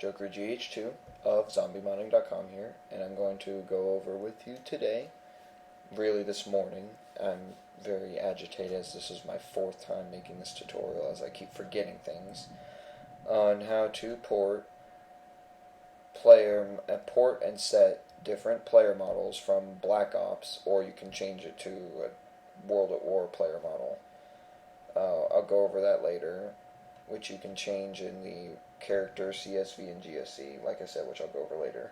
JokerGH2 of ZombieModding.com here, and I'm going to go over with you today, really this morning. I'm very agitated as this is my 4th time making this tutorial as I keep forgetting things, on how to port and set different player models from Black Ops, or you can change it to a World at War player model. I'll go over that later, which you can change in the character CSV and GSC, like I said, which I'll go over later,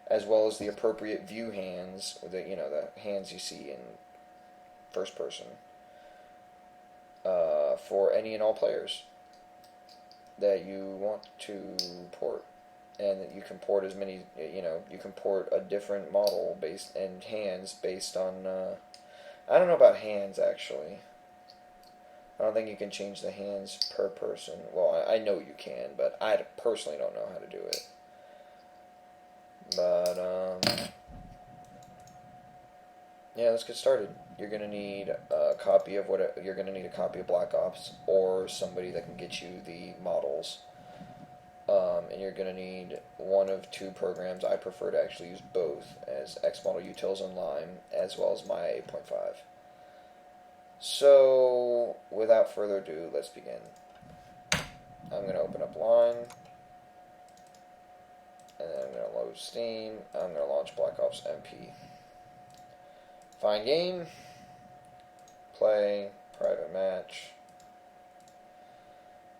as well as the appropriate view hands, the hands you see in first person, for any and all players that you want to port. And that you can port as many, you can port a different model based and hands based on, I don't know about hands actually. I don't think you can change the hands per person. Well, I know you can, but I personally don't know how to do it. But, yeah, let's get started. You're gonna need a copy of you're gonna need a copy of Black Ops, or somebody that can get you the models. And you're going to need one of 2 programs. I prefer to actually use both, as xmodelutils and Lime, as well as my 8.5. So, without further ado, let's begin. I'm going to open up Lime, and then I'm going to load Steam. I'm going to launch Black Ops MP. Find game, play, private match.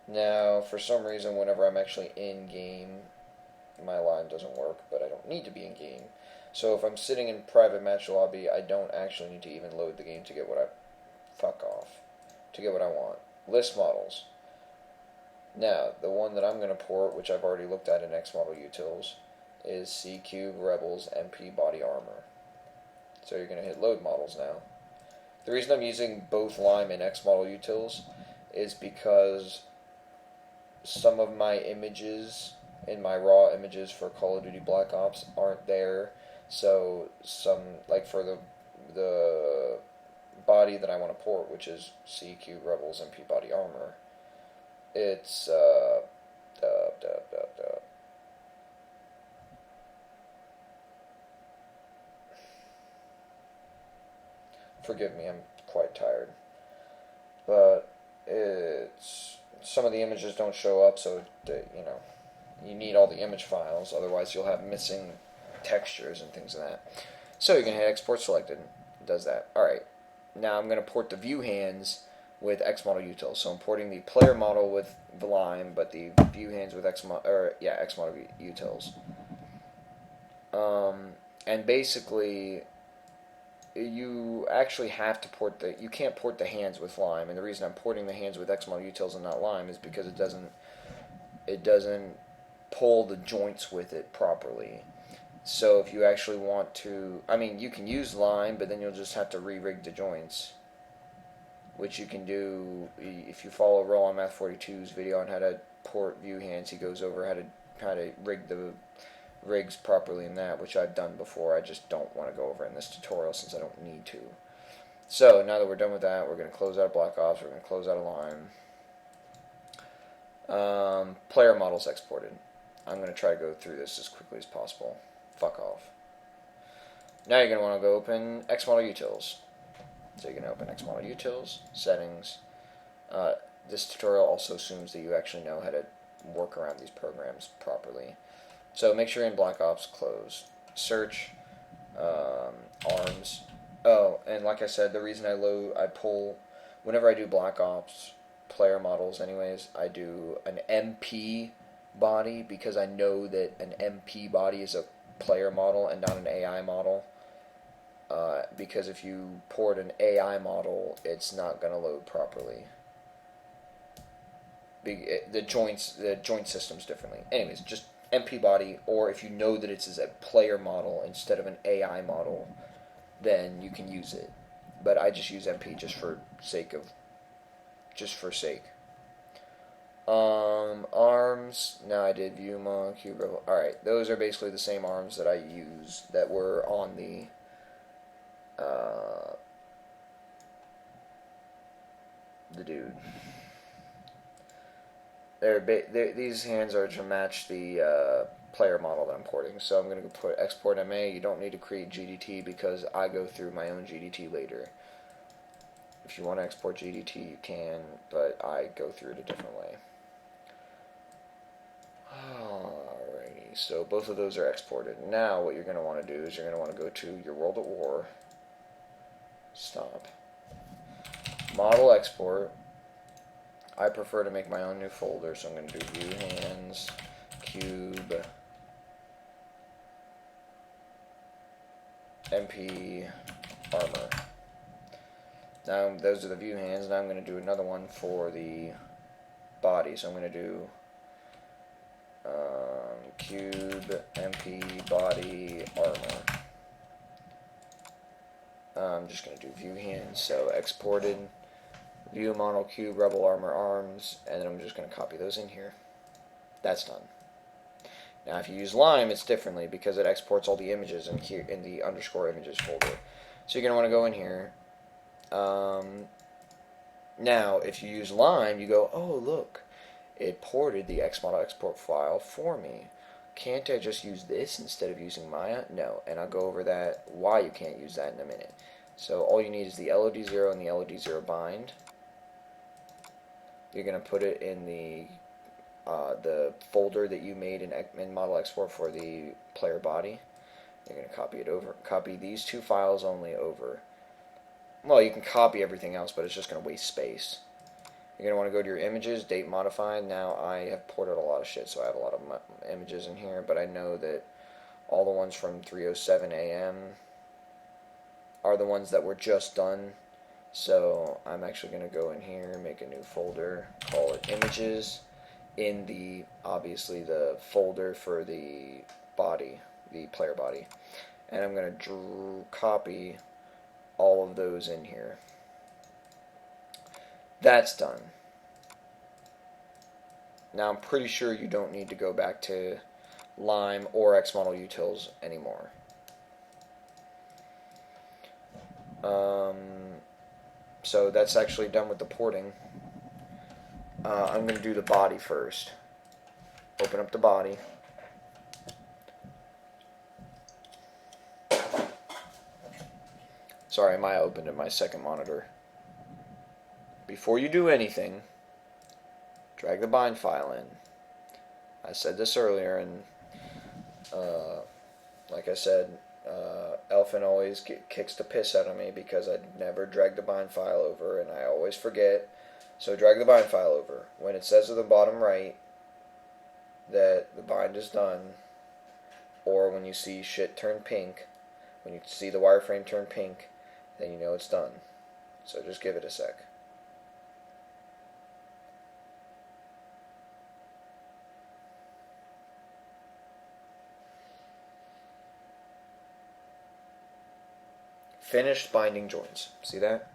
Now, for some reason, whenever I'm actually in-game, my line doesn't work, but I don't need to be in-game. So if I'm sitting in private match lobby, I don't actually need to even load the game to get what I want. List models. Now, the one that I'm going to port, which I've already looked at in xmodelutils, is C-Cube Rebels MP Body Armor. So you're going to hit load models now. The reason I'm using both Lime and xmodelutils is because some of my images in my raw images for Call of Duty Black Ops aren't there. So some, like for the body that I want to port, which is CQ Rebels MP Body Armor, it's forgive me, I'm quite tired, but it's some of the images don't show up, so you need all the image files, otherwise you'll have missing textures and things like that. So you're going to hit export selected. It does that. Alright, now I'm going to port the view hands with xmodelutils. So I'm porting the player model with the Lime, but the view hands with xmodelutils. And basically, you actually have to port you can't port the hands with Lime, and the reason I'm porting the hands with xmodelutils and not Lime is because it doesn't pull the joints with it properly. So if you actually want to, you can use Lime, but then you'll just have to re-rig the joints, which you can do if you follow Roll Math 42's video on how to port view hands. He goes over how to rig the rigs properly in that, which I've done before. I just don't want to go over in this tutorial since I don't need to. So now that we're done with that, we're going to close out Black Ops, we're going to close out Lime. Player models exported. I'm going to try to go through this as quickly as possible. Fuck off. Now you're going to want to go open xmodelutils. So you're going to open xmodelutils, settings. This tutorial also assumes that you actually know how to work around these programs properly. So make sure you're in Black Ops, close, search, arms. Oh, and like I said, the reason I pull, whenever I do Black Ops player models anyways, I do an MP body, because I know that an MP body is a player model and not an AI model. Because if you port an AI model, it's not going to load properly. The joint system's differently. Anyways, just MP body, or if you know that it's as a player model instead of an AI model, then you can use it. But I just use MP just for sake. Arms. Now I did Viewmon, Cube Rebel. Alright, those are basically the same arms that I used that were on the dude. these hands are to match the player model that I'm porting. So I'm going to put export MA. You don't need to create GDT because I go through my own GDT later. If you want to export GDT, you can, but I go through it a different way. Alrighty, so both of those are exported. Now what you're going to want to do is you're going to want to go to your World at War. Stop. Model export. I prefer to make my own new folder, so I'm going to do viewhands, cube, MP, armor. Now those are the view hands. Now I'm going to do another one for the body. So I'm going to do cube, MP, body, armor. I'm just going to do view hands. So exported, view model, cube, rebel, armor, arms, and then I'm just going to copy those in here. That's done. Now if you use Lime, it's differently because it exports all the images in here in the underscore images folder. So you're going to want to go in here. Now, if you use Lime, you go, oh, look, it ported the xmodel export file for me. Can't I just use this instead of using Maya? No, and I'll go over that, why you can't use that in a minute. So all you need is the LOD0 and the LOD0 bind. You're going to put it in the folder that you made in model export for the player body. You're going to copy it over. Copy these two files only over. Well, you can copy everything else, but it's just going to waste space. You're going to want to go to your images, date modified. Now, I have ported a lot of shit, so I have a lot of images in here, but I know that all the ones from 3:07 a.m. are the ones that were just done. So I'm actually going to go in here, make a new folder, call it images, in the, obviously, the folder for the body, the player body. And I'm going to copy all of those in here. That's done. Now I'm pretty sure you don't need to go back to Lime or xmodelutils anymore. So that's actually done with the porting. I'm going to do the body first. Open up the body. Sorry, Maya opened in my second monitor. Before you do anything, drag the bind file in. I said this earlier, and like I said, Elfen always kicks the piss out of me because I never drag the bind file over, and I always forget. So drag the bind file over. When it says at the bottom right that the bind is done, or when you see shit turn pink, when you see the wireframe turn pink, then you know it's done. So just give it a sec. Finished binding joints. See that?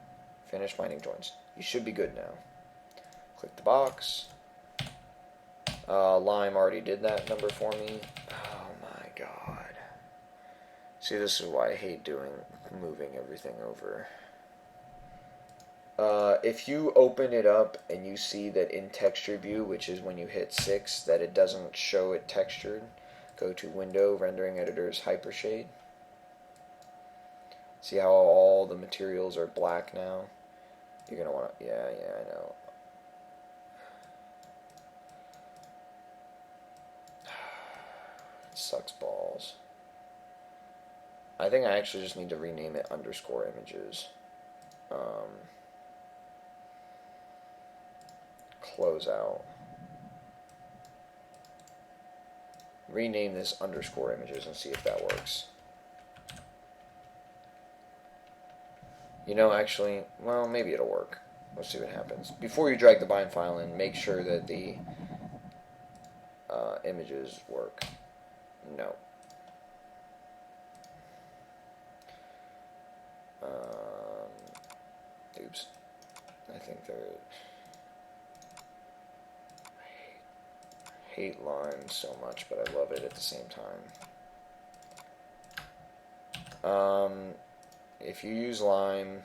Finished binding joints. You should be good now. Click the box. Lime already did that number for me. Oh my god. See, this is why I hate moving everything over. If you open it up and you see that in texture view, which is when you hit 6, that it doesn't show it textured, go to Window, Rendering Editors, Hypershade. See how all the materials are black now? You're going to want to, yeah, I know. It sucks balls. I think I actually just need to rename it underscore images. Close out. Rename this underscore images and see if that works. You know, actually, well, maybe it'll work. We'll see what happens. Before you drag the bind file in, make sure that the images work. No. Oops. I think they're... I hate Lime so much, but I love it at the same time. If you use Lime,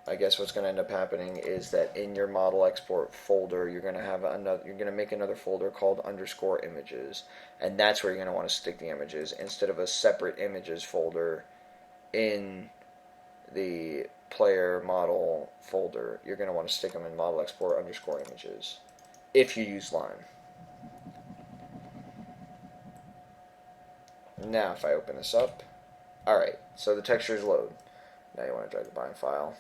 I guess what's going to end up happening is that in your model export folder, you're going to have another. You're going to make another folder called _images, and that's where you're going to want to stick the images instead of a separate images folder in the player model folder. You're going to want to stick them in model export _images if you use Lime. Now, if I open this up, all right. So the textures load. Now you want to drag the bind file.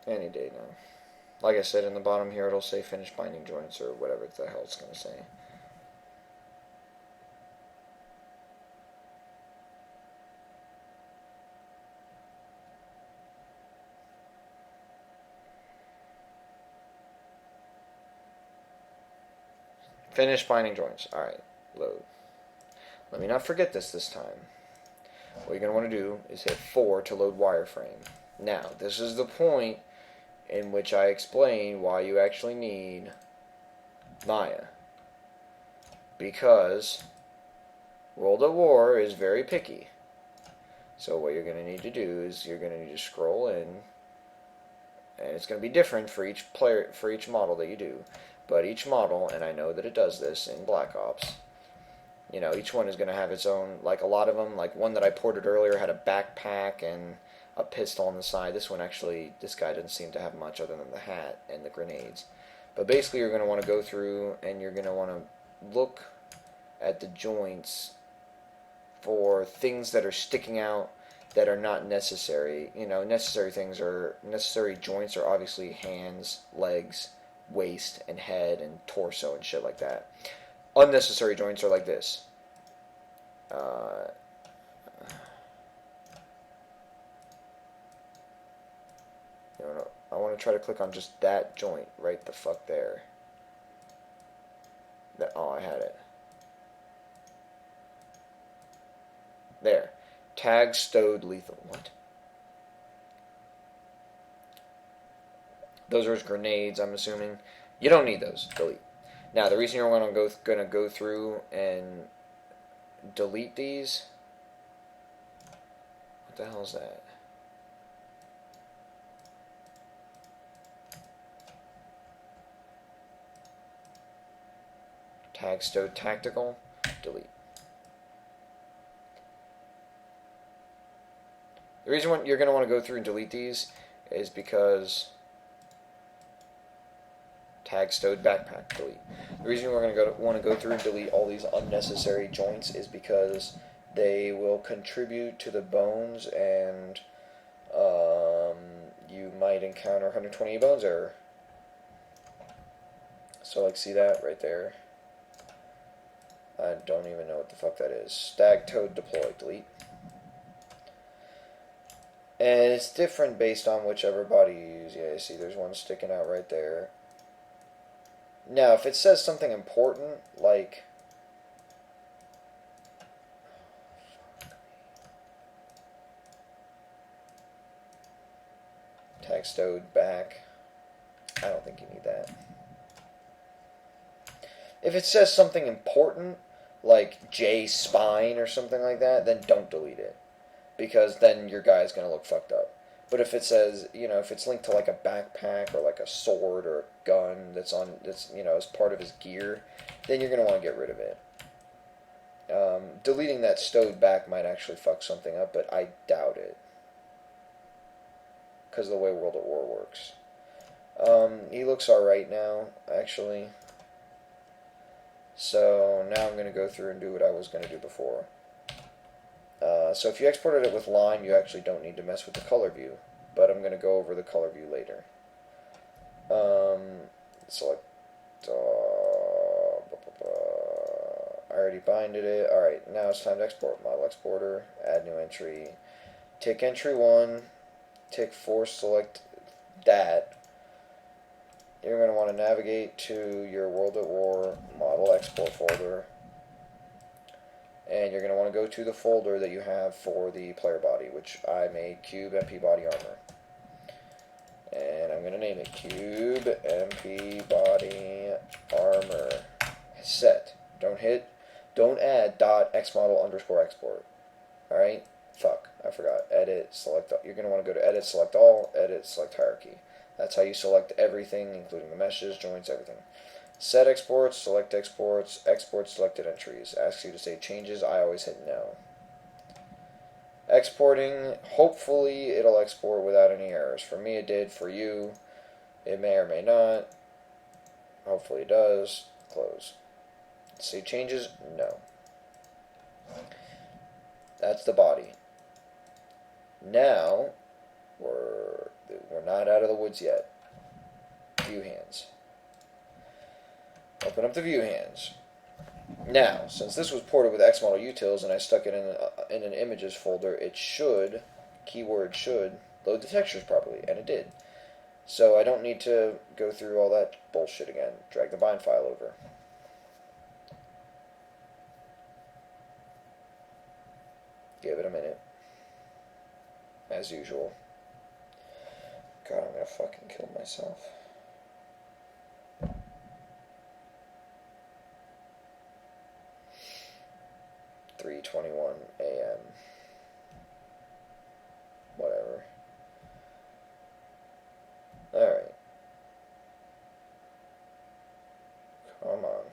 Any day now. Like I said, in the bottom here, it'll say finish binding joints or whatever the hell it's going to say. Finish binding joints. Alright, load. Let me not forget this time. What you're going to want to do is hit 4 to load wireframe. Now, this is the point in which I explain why you actually need Maya. Because World at War is very picky. So what you're going to need to do is you're going to need to scroll in, and it's going to be different for each player, for each model that you do. But each model, and I know that it does this in Black Ops, you know, each one is going to have its own, like a lot of them, like one that I ported earlier had a backpack and a pistol on the side. This one actually, this guy doesn't seem to have much other than the hat and the grenades. But basically you're going to want to go through and you're going to want to look at the joints for things that are sticking out that are not necessary. You know, necessary joints are obviously hands, legs, waist, and head, and torso, and shit like that. Unnecessary joints are like this. I want to try to click on just that joint right the fuck there. Oh, I had it. There. Tag stowed lethal. What? Those are grenades, I'm assuming. You don't need those. Delete. Now, the reason you're going to go through and delete these... What the hell is that? Tag stowed tactical. Delete. The reason you're going to want to go through and delete these is because... Tag stowed backpack, delete. The reason we're going to want to go through and delete all these unnecessary joints is because they will contribute to the bones, and you might encounter 128 bones error. So, like, see that right there? I don't even know what the fuck that is. Stag toad deploy, delete. And it's different based on whichever body you use. Yeah, you see there's one sticking out right there. Now, if it says something important, like... Tag stowed back. I don't think you need that. If it says something important, like J spine or something like that, then don't delete it. Because then your guy's going to look fucked up. But if it says, you know, if it's linked to like a backpack or like a sword or a gun that's you know, as part of his gear, then you're going to want to get rid of it. Deleting that stowed back might actually fuck something up, but I doubt it. Because of the way World at War works. He looks alright now, actually. So now I'm going to go through and do what I was going to do before. So if you exported it with Lime, you actually don't need to mess with the color view. But I'm going to go over the color view later. Select... I already binded it. Alright, now it's time to export. Model exporter, add new entry. Tick entry 1. Tick 4, select that. You're going to want to navigate to your World at War model export folder. and you're going to want to go to the folder that you have for the player body, which I made cube MP body armor. And I'm going to name it cube MP body armor set. Don't add .xmodel_export. Alright? Fuck, I forgot. Edit, select all. You're going to want to go to edit, select all, edit, select hierarchy. That's how you select everything, including the meshes, joints, everything. Set exports, export selected entries. Asks you to save changes. I always hit no. Exporting, hopefully it'll export without any errors. For me it did, for you it may or may not. Hopefully it does. Close. Save changes? No. That's the body. Now, we're not out of the woods yet. View hands. Open up the view hands. Now, since this was ported with xmodelutils and I stuck it in an images folder, it should, keyword should, load the textures properly, and it did. So I don't need to go through all that bullshit again. Drag the bind file over. Give it a minute. As usual. God, I'm gonna fucking kill myself. .21 a.m. Whatever. Alright. Come on.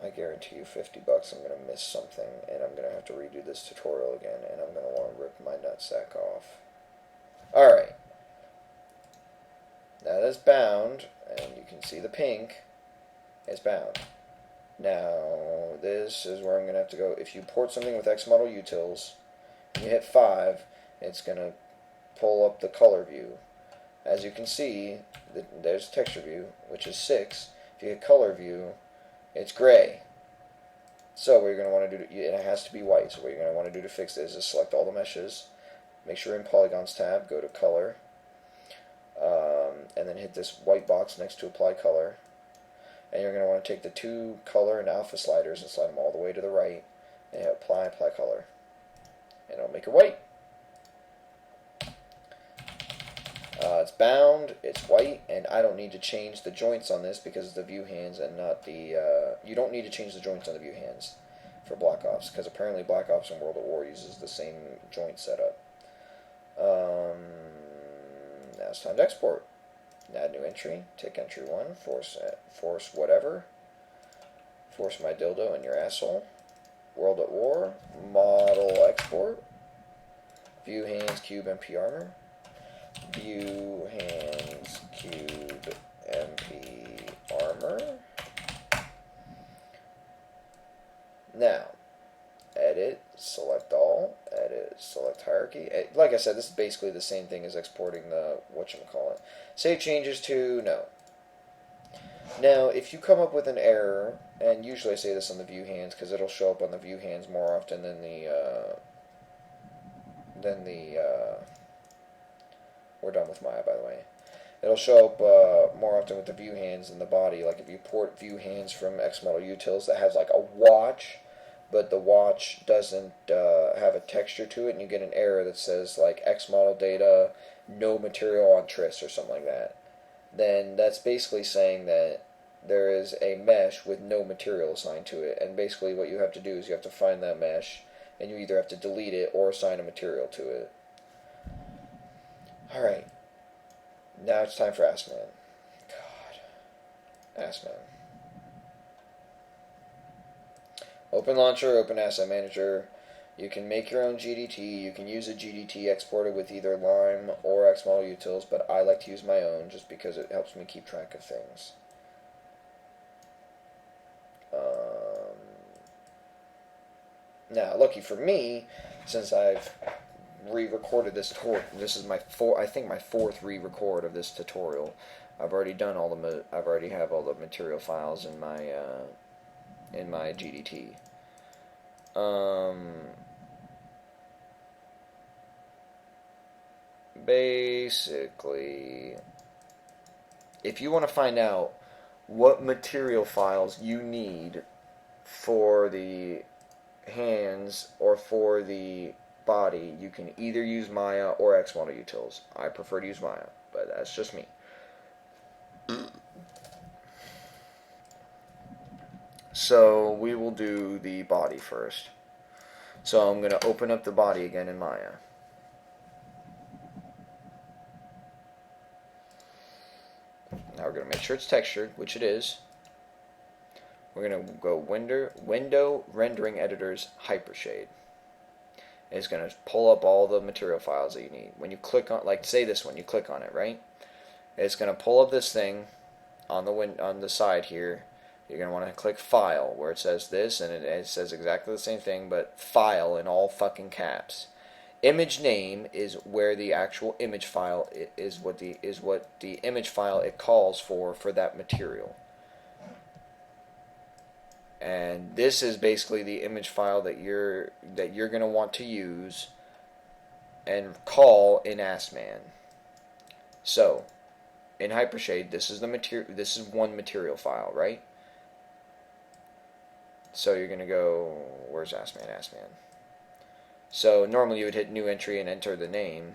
I guarantee you $50 I'm going to miss something, and I'm going to have to redo this tutorial again, and I'm going to want to rip my nutsack off. Alright. Now that's bound, and you can see the pink is bound. Now, this is where I'm going to have to go. If you port something with xmodelutils, and you hit 5, it's going to pull up the color view. As you can see, there's texture view, which is 6. If you hit color view, it's gray. So what you're going to want to do, and it has to be white, so what you're going to want to do to fix this is select all the meshes, make sure you're in Polygons tab, go to color, and then hit this white box next to apply color, and you're going to want to take the 2 color and alpha sliders and slide them all the way to the right, and hit apply color, and it'll make it white. It's bound, it's white, and I don't need to change the joints on this because it's the view hands and not the, you don't need to change the joints on the view hands for Black Ops, because apparently Black Ops and World at War uses the same joint setup. Now it's time to export. Add new entry, take entry 1, force whatever, force my dildo in your asshole, World at War, model export, view hands, cube, MP armor, view hands, cube, MP armor. Now, edit, select all, edit, select hierarchy. Like I said, this is basically the same thing as exporting the whatchamacallit. Save changes to no. Now, if you come up with an error, and usually I say this on the view hands because it'll show up on the view hands more often than we're done with Maya, by the way. It'll show up more often with the view hands than the body. Like if you port view hands from xmodelutils that has like a watch, but the watch doesn't have a texture to it, and you get an error that says like xmodel data, no material on tris or something like that, then that's basically saying that there is a mesh with no material assigned to it, and basically what you have to do is you have to find that mesh, and you either have to delete it or assign a material to it. Alright, now it's time for Ask Man. God. Ask Man. Open Launcher, open Asset Manager. You can make your own GDT. You can use a GDT exported with either Lime or xmodelutils, but I like to use my own just because it helps me keep track of things. Now, lucky for me, since I've re-recorded this tutorial, this is my I think my 4th re-record of this tutorial. I've already done all the I've already have all the material files in my GDT. Basically, if you want to find out what material files you need for the hands or for the body. You can either use Maya or xmodelutils. I prefer to use Maya, but that's just me. So we will do the body first. So I'm going to open up the body again in Maya. Now we're going to make sure it's textured, which it is. We're going to go Window Rendering Editors Hypershade. And it's going to pull up all the material files that you need. When you click on, like say this one, you click on it, right? It's going to pull up this thing on the side here. You're going to want to click File, where it says this, and it says exactly the same thing, but File in all fucking caps. Image name is where the actual image file is what the image file it calls for that material. And this is basically the image file that you're going to want to use and call in AskMan. So, in Hypershade, this is one material file, right? So you're going to go, where's AskMan? AskMan. So normally you would hit New Entry and enter the name.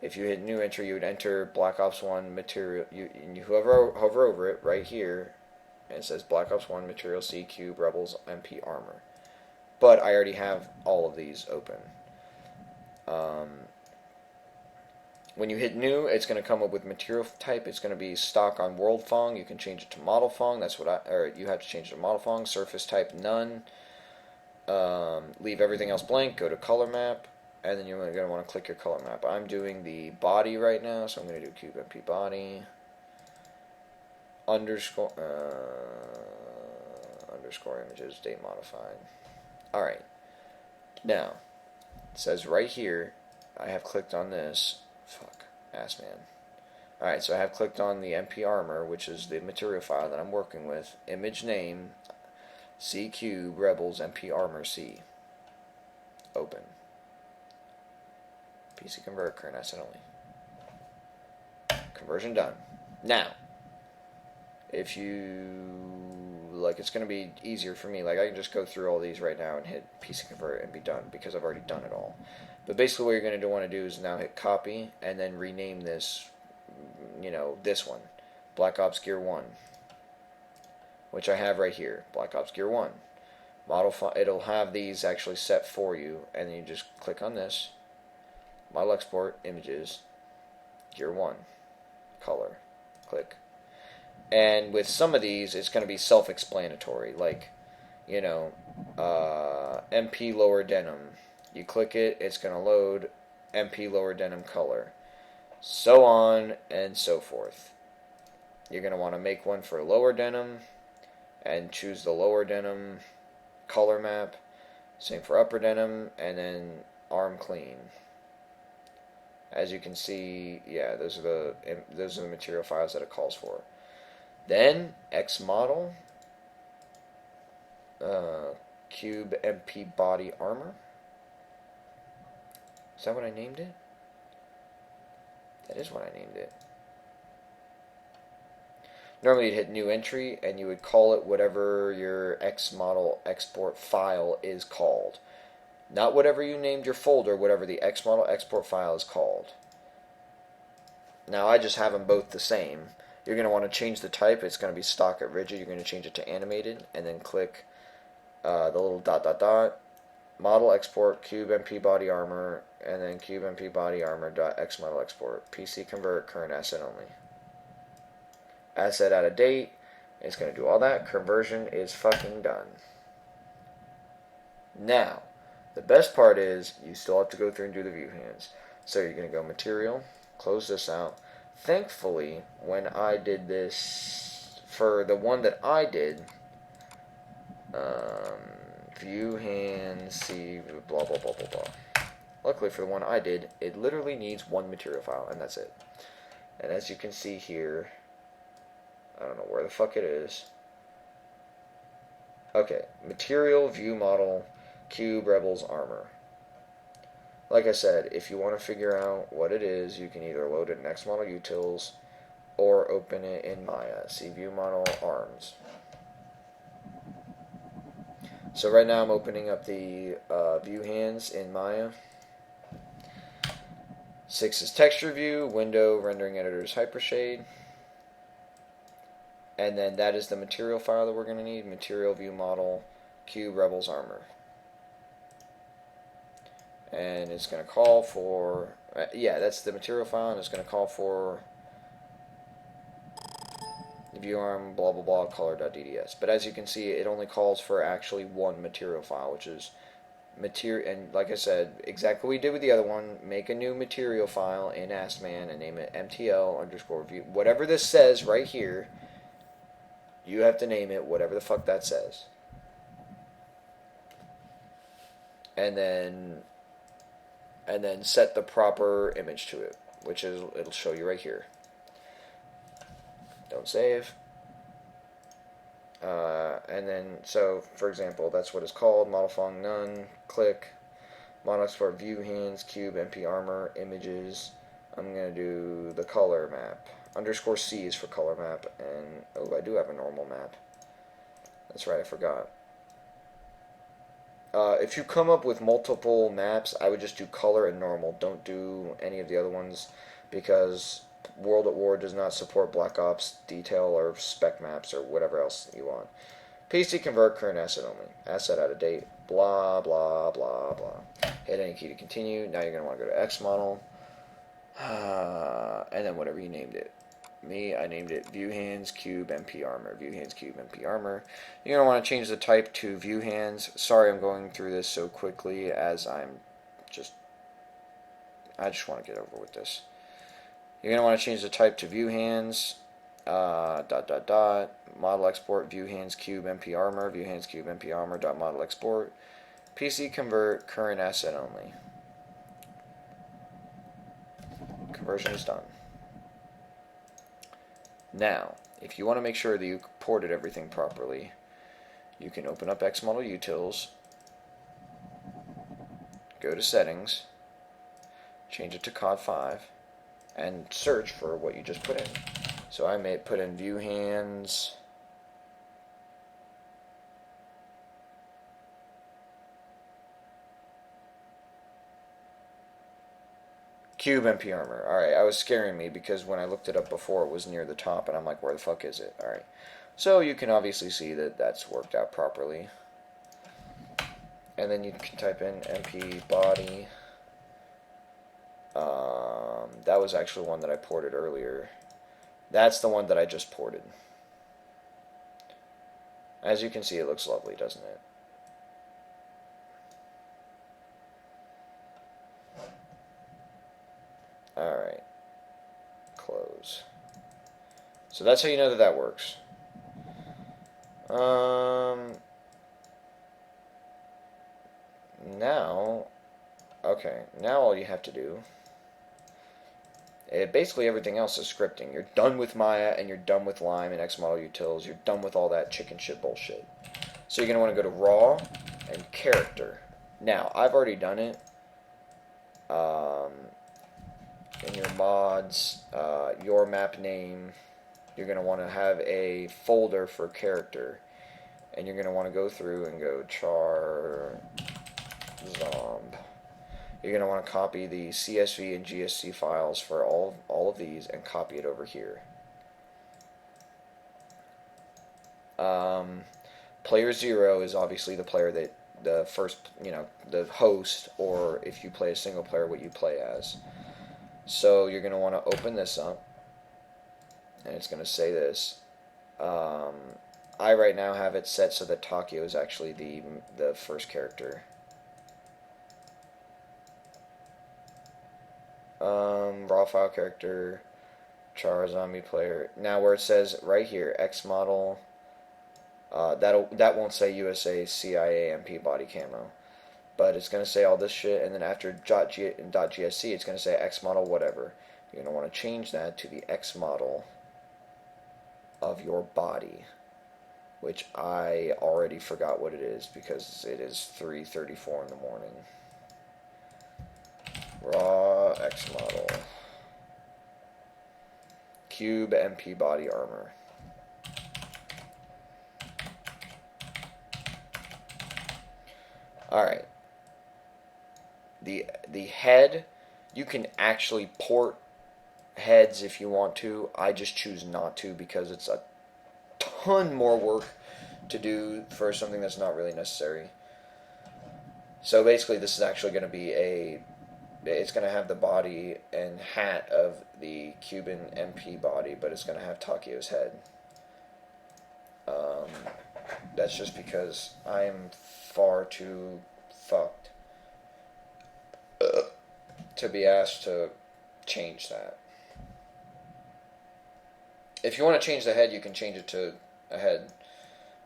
If you hit New Entry, you would enter Black Ops 1 material. You hover over it right here, and it says Black Ops 1 Material C Cube Rebels MP Armor. But I already have all of these open. When you hit New, it's going to come up with material type. It's going to be stock on World Fong. You can change it to Model Fong. That's what you have to change it to Model Fong. Surface type None. Leave everything else blank. Go to Color Map, and then you're going to want to click your color map. I'm doing the body right now, so I'm going to do Cube MP Body. Underscore images, date modified. Alright. Now, it says right here, I have clicked on this. Fuck. AskMan. Alright, so I have clicked on the MP Armor, which is the material file that I'm working with. Image name, C Cube Rebels MP Armor C. Open. PC convert, current asset only. Conversion done. Now, if you like, it's going to be easier for me. Like, I can just go through all these right now and hit PC convert and be done because I've already done it all. But basically what you're going to want to do is now hit copy and then rename this, this one, Black Ops Gear 1, which I have right here, Black Ops Gear 1. It'll have these actually set for you, and then you just click on this, Model Export, Images, Gear 1, Color, click. And with some of these, it's going to be self-explanatory, like, MP Lower Denim. You click it, it's going to load MP Lower Denim color. So on and so forth. You're going to want to make one for lower denim and choose the lower denim color map. Same for upper denim, and then arm clean. As you can see, yeah, those are the material files that it calls for. Then xmodel cube MP body armor. Is that what I named it? That is what I named it. Normally you'd hit new entry and you would call it whatever your xmodel export file is called. Not whatever you named your folder, whatever the xmodel export file is called. Now I just have them both the same. You're going to want to change the type. It's going to be stock at rigid. You're going to change it to animated and then click the little ... Model export cube MP body armor and then cube MP body armor .xmodel export. PC convert, current asset only. Asset out of date. It's going to do all that. Conversion is fucking done. Now, the best part is you still have to go through and do the view hands. So you're going to go material, close this out. Thankfully, when I did this, for the one that I did, view hands, see, blah, blah, blah, blah, blah. Luckily for the one I did, it literally needs one material file, and that's it. And as you can see here, I don't know where the fuck it is. Okay, material, view model, cube, rebels, armor. Like I said, if you want to figure out what it is, you can either load it in xmodelutils, or open it in Maya. See view model arms. So right now I'm opening up the view hands in Maya. 6 is texture view, window, rendering editors, hypershade. And then that is the material file that we're going to need. Material view model, cube, rebels, armor. And it's going to call for, yeah, that's the material file, and it's going to call for the view arm, blah, blah, blah, color.dds. But as you can see, it only calls for actually one material file, which is material. And like I said, exactly what we did with the other one, make a new material file in AskMan and name it mtl_view. Whatever this says right here, you have to name it whatever the fuck that says. And then set the proper image to it, which is, it'll show you right here. Don't save. And then, so for example, that's what it's called. Model font none. Click. Model export view hands, cube, MP armor, images. I'm going to do the color map. _C is for color map. And, oh, I do have a normal map. That's right, I forgot. If you come up with multiple maps, I would just do color and normal. Don't do any of the other ones, because World at War does not support Black Ops detail or spec maps or whatever else you want. PC convert current asset only. Asset out of date. Blah, blah, blah, blah. Hit any key to continue. Now you're going to want to go to xmodel. And then whatever you named it. Me, I named it view hands, cube, MP armor. View hands, cube, MP armor. You're going to want to change the type to view hands. Sorry I'm going through this so quickly, as I just want to get over with this. You're going to want to change the type to view hands, model export, view hands, cube, MP armor, view hands, cube, MP armor, model export. PC convert, current asset only. Conversion is done. Now, if you want to make sure that you ported everything properly, you can open up xmodelutils, go to settings, change it to COD 5, and search for what you just put in. So I may put in view hands, cube, MP armor. Alright, I was scaring me because when I looked it up before, it was near the top, and I'm like, where the fuck is it? Alright. So you can obviously see that that's worked out properly. And then you can type in MP body. That was actually one that I ported earlier. That's the one that I just ported. As you can see, it looks lovely, doesn't it? Alright. Close. So that's how you know that that works. Now, okay, now all you have to do, basically everything else is scripting. You're done with Maya, and you're done with Lime and xmodelutils. You're done with all that chicken shit bullshit. So you're going to want to go to raw and character. Now, I've already done it. In your mods, your map name, you're going to want to have a folder for character. And you're going to want to go through and go char zomb. You're going to want to copy the CSV and GSC files for all of these and copy it over here. Player 0 is obviously the player that, the first, the host, or if you play a single player, what you play as. So you're going to want to open this up, and it's going to say this. I right now have it set so that Takio is actually the first character. Raw file character, char zombie player. Now where it says right here, xmodel, that won't say USA CIA MP body camo, but it's going to say all this shit, and then after .gsc it's going to say xmodel whatever. You're going to want to change that to the xmodel of your body, which I already forgot what it is because it is 3:34 in the morning. Raw xmodel cube MP body armor. Alright. The head, you can actually port heads if you want to. I just choose not to because it's a ton more work to do for something that's not really necessary. So basically this is actually going to be it's going to have the body and hat of the Cuban MP body, but it's going to have Takio's head. That's just because I'm far too fucked to be asked to change that. If you want to change the head, you can change it to a head.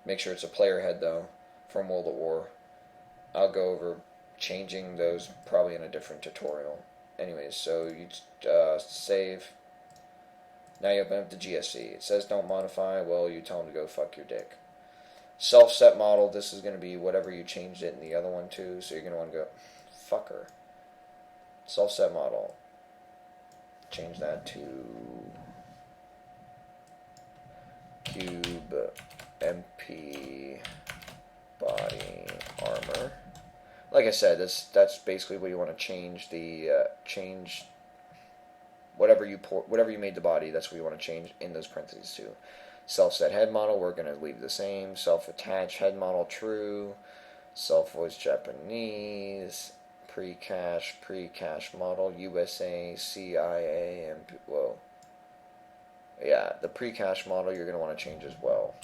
Make sure it's a player head, though, from World at War. I'll go over changing those probably in a different tutorial. Anyways, so you save. Now you open up the GSC. It says don't modify. Well, you tell them to go fuck your dick. Self-set model, this is going to be whatever you changed it in the other one to, so you're going to want to go, fucker. Self-set model. Change that to cube MP body armor. Like I said, that's basically what you want to change the change whatever you made the body. That's what you want to change in those parentheses to. Self-set head model, we're going to leave the same. Self-attached head model, true. Self-voice Japanese. Pre-cache model, USA, CIA, and whoa. Yeah, the pre-cache model you're going to want to change as well.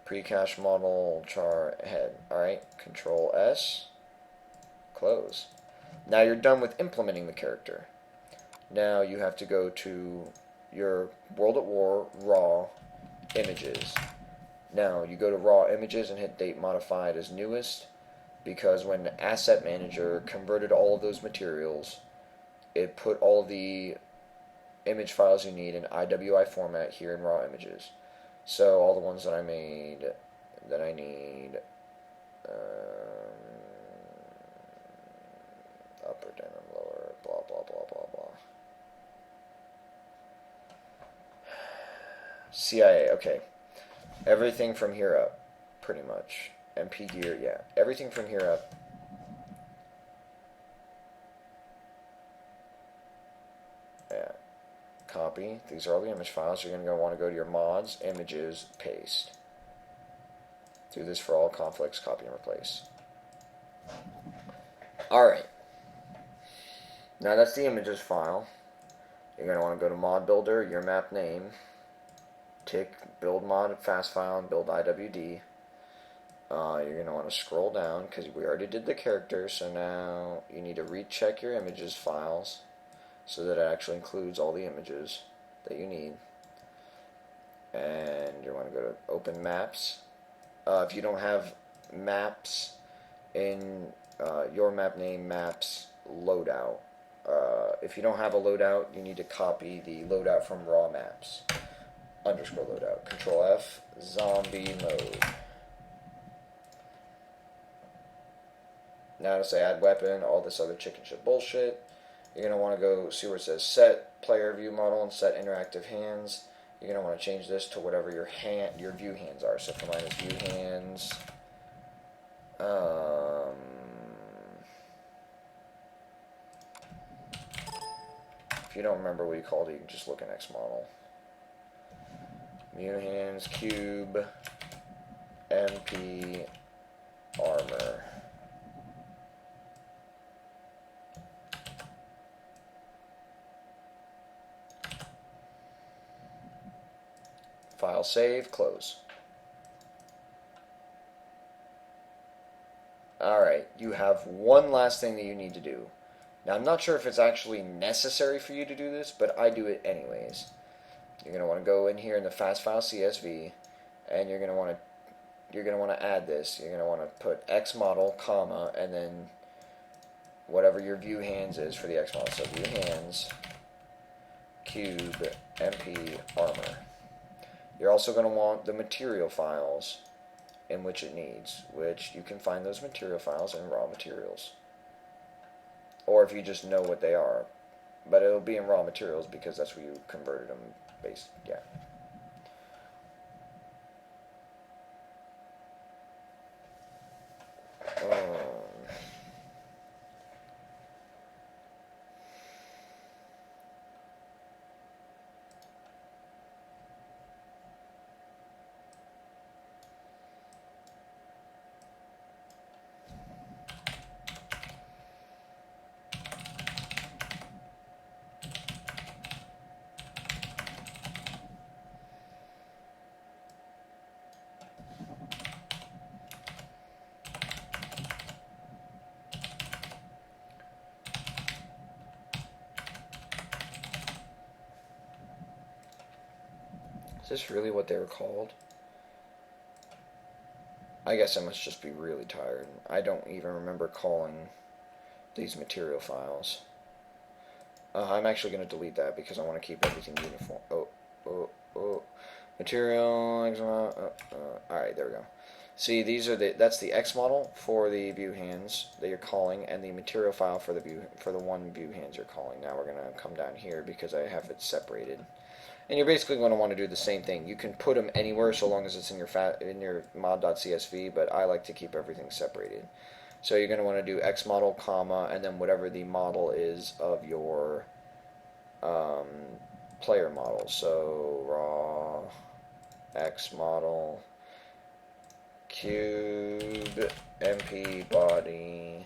Pre-cache model char head. Alright, Control S. Close. Now you're done with implementing the character. Now you have to go to your World at War raw images. Now you go to raw images and hit date modified as newest, because when the Asset Manager converted all of those materials, it put all the image files you need in IWI format here in raw images. So all the ones that I made that I need up or down or lower, blah blah blah blah blah. CIA, okay. Everything from here up, pretty much. MP gear, yeah. Everything from here up. Yeah. Copy. These are all the image files. You're going to want to go to your mods, images, paste. Do this for all conflicts, copy and replace. Alright. Now that's the images file. You're going to want to go to mod builder, your map name. Tick build mod fast file and build IWD. You're going to want to scroll down because we already did the character, so now you need to recheck your images files so that it actually includes all the images that you need. And you want to go to open maps. If you don't have maps in your map name, maps loadout. If you don't have a loadout, you need to copy the loadout from raw maps. Underscore loadout. Control F. Zombie mode. Now to say add weapon, all this other chicken shit bullshit. You're going to want to go see where it says set player view model and set interactive hands. You're going to want to change this to whatever your view hands are. So for mine is view hands. If you don't remember what you called it, you can just look in xmodel. View hands, cube, MP, armor. File save, close. Alright, you have one last thing that you need to do. Now I'm not sure if it's actually necessary for you to do this, but I do it anyways. You're going to want to go in here in the fast file CSV, and you're going to want to add this. You're going to want to put xmodel, comma, and then whatever your view hands is for the xmodel. So view hands, cube, MP, armor. You're also going to want the material files in which it needs, which you can find those material files in raw materials. or if you just know what they are. But it'll be in raw materials because that's where you converted them based. Yeah. Is this really what they were called? I guess I must just be really tired. I don't even remember calling these material files. I'm actually going to delete that because I want to keep everything uniform. Oh. Material, alright, there we go. See, these are that's the X model for the view hands that you're calling, and the material file for the one view hands you're calling. Now we're going to come down here because I have it separated. And you're basically going to want to do the same thing. You can put them anywhere so long as it's in your mod.csv, but I like to keep everything separated. So you're going to want to do xmodel, comma, and then whatever the model is of your player model. So raw xmodel cube mp body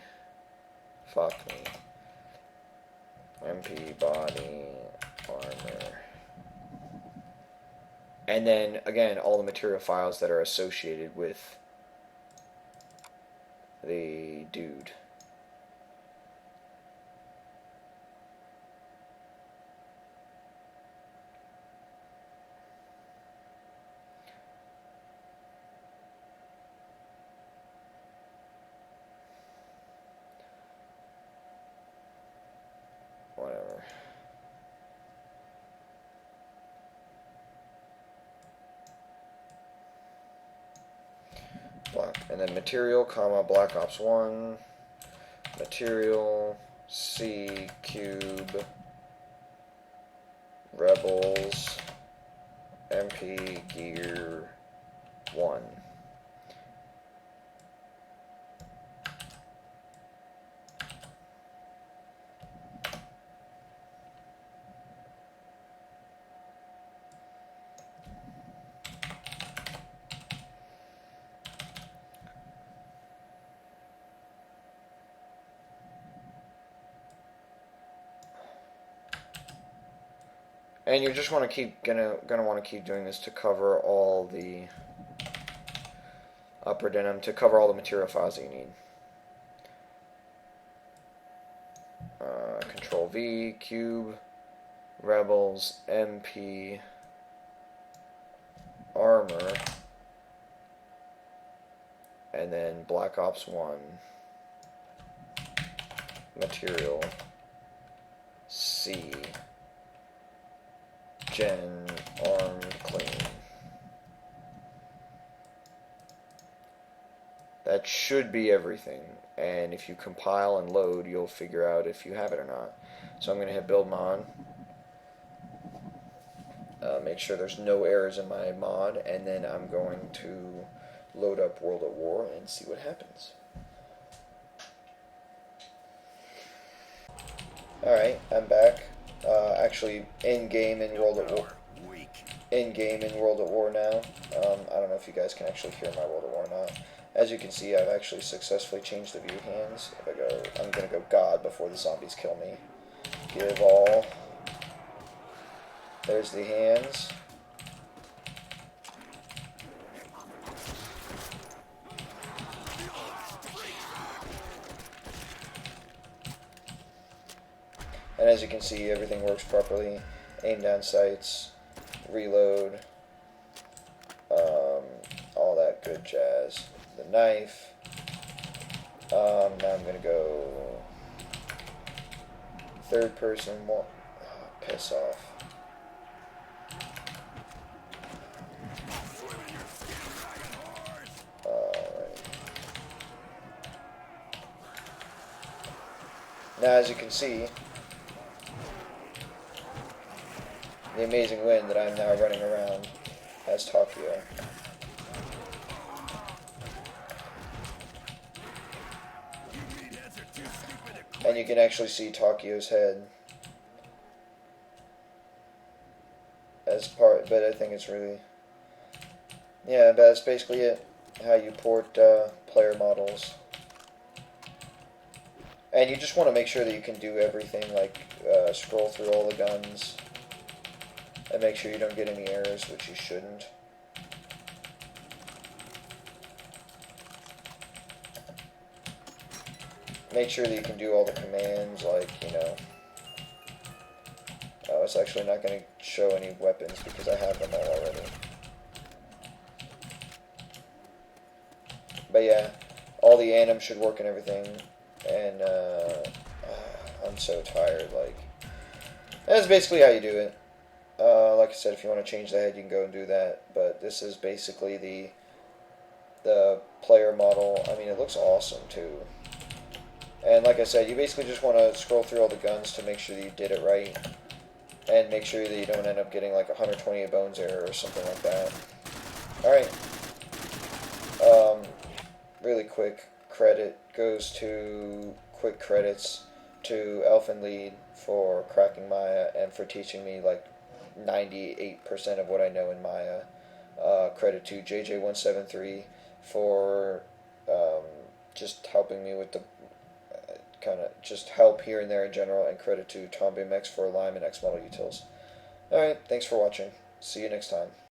mp body armor. And then, again, all the material files that are associated with the dude. Whatever. And then material, comma, Black Ops 1, material, C, cube, rebels, MP, gear, 1. And you just want to keep gonna want to keep doing this to cover all the upper denim, to cover all the material files that you need. Control V, cube, rebels, MP, armor, and then Black Ops 1, material, C, gen, arm, clean. That should be everything, and if you compile and load, you'll figure out if you have it or not. So I'm going to hit build mod, make sure there's no errors in my mod, and then I'm going to load up World at War and see what happens. Alright, I'm back. Actually, in-game in World at War. In-game in World at War now. I don't know if you guys can actually hear my World at War or not. As you can see, I've actually successfully changed the view hands. If I go, I'm going to go God before the zombies kill me. Give all. There's the hands. And as you can see, everything works properly. Aim down sights, reload, all that good jazz. The knife. Now I'm going to go third person. Piss off. Now, as you can see, the amazing wind that I'm now running around as Takio. And you can actually see Takio's head as part, but I think it's really, yeah, but that's basically it. How you port player models. And you just want to make sure that you can do everything, like scroll through all the guns, and make sure you don't get any errors, which you shouldn't. Make sure that you can do all the commands, like, you know, oh, it's actually not going to show any weapons because I have them all already. But yeah, all the anim should work and everything, and I'm so tired, like, that's basically how you do it. Like I said, if you want to change the head, you can go and do that, but this is basically the player model. I mean, it looks awesome, too. And like I said, you basically just want to scroll through all the guns to make sure that you did it right, and make sure that you don't end up getting like 128 bones error or something like that. Alright. Really quick credit goes to quick credits to Elfen Lead for cracking Maya and for teaching me like 98% of what I know in Maya. Credit to JJ173 for just helping me with the kind of just help here and there in general, and credit to TomBMX for Lime and xmodelutils. Alright, thanks for watching. See you next time.